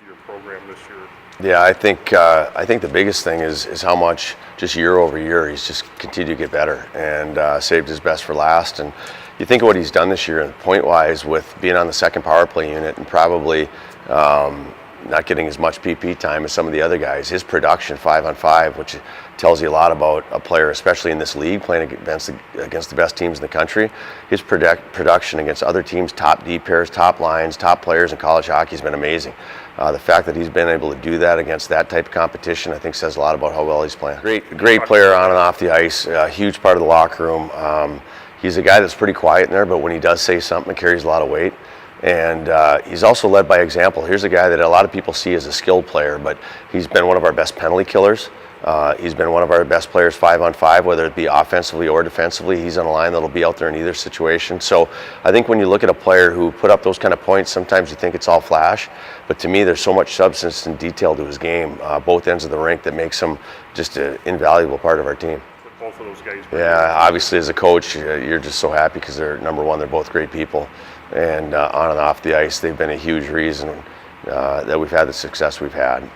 your program this year? Yeah, I think the biggest thing is how much just year over year he's just continued to get better and saved his best for last. And you think of what he's done this year, and point-wise, with being on the second power play unit and probably not getting as much PP time as some of the other guys. His production 5-on-5, which tells you a lot about a player, especially in this league, playing against the best teams in the country. His production against other teams, top D pairs, top lines, top players in college hockey has been amazing. The fact that he's been able to do that against that type of competition, I think says a lot about how well he's playing. Great player on and off the ice, a huge part of the locker room. He's a guy that's pretty quiet in there, but when he does say something, it carries a lot of weight. And he's also led by example. Here's a guy that a lot of people see as a skilled player, but he's been one of our best penalty killers. He's been one of our best players 5-on-5, whether it be offensively or defensively. He's on a line that'll be out there in either situation. So I think when you look at a player who put up those kind of points, sometimes you think it's all flash. But to me, there's so much substance and detail to his game, both ends of the rink, that makes him just an invaluable part of our team. Both of those guys. Yeah, obviously as a coach, you're just so happy because they're, number one, they're both great people. And on and off the ice, they've been a huge reason that we've had the success we've had.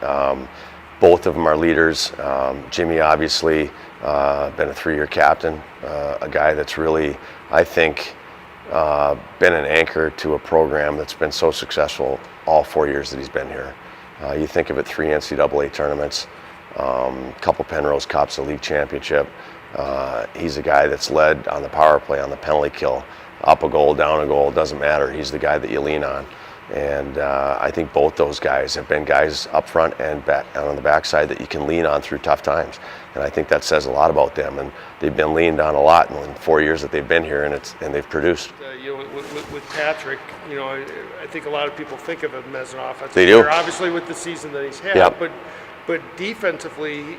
Both of them are leaders. Jimmy, obviously, been a 3-year captain, a guy that's really, I think, been an anchor to a program that's been so successful all 4 years that he's been here. You think of it, 3 NCAA tournaments, couple Penrose Cups, a league championship. He's a guy that's led on the power play, on the penalty kill, up a goal, down a goal, doesn't matter. He's the guy that you lean on. And I think both those guys have been guys up front and back, on the backside that you can lean on through tough times. And I think that says a lot about them. And they've been leaned on a lot in 4 years that they've been here, and they've produced. With Patrick, I think a lot of people think of him as an offensive player. They do. Obviously with the season that he's had. Yep. But defensively,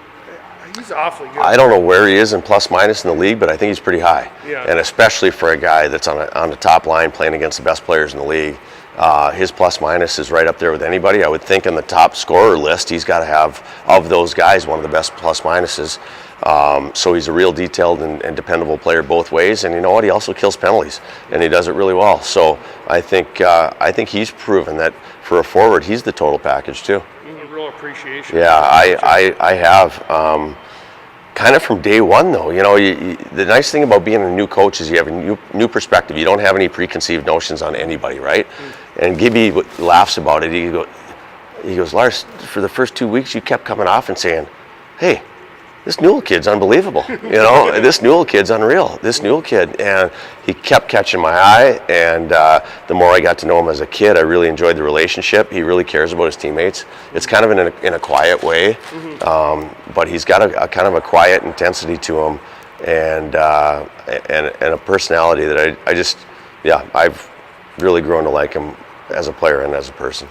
he's awfully good. I don't know where he is in plus minus in the league, but I think he's pretty high. Yeah. And especially for a guy that's on the top line playing against the best players in the league, his plus minus is right up there with anybody. I would think in the top scorer list, he's got to have, of those guys, one of the best plus minuses. So he's a real detailed and dependable player both ways. And you know what? He also kills penalties, and he does it really well. So I think he's proven that for a forward, he's the total package too. Real appreciation. Yeah, I have. Kind of from day one, though. The nice thing about being a new coach is you have a new perspective. You don't have any preconceived notions on anybody, right? And Gibby laughs about it. He goes, Lars, for the first 2 weeks, you kept coming off and saying, hey, this Newell kid's unbelievable. This Newell kid's unreal. This Newell kid. And he kept catching my eye. And the more I got to know him as a kid, I really enjoyed the relationship. He really cares about his teammates. It's kind of in a quiet way. But he's got a kind of a quiet intensity to him, and a personality that I've really grown to like him as a player and as a person.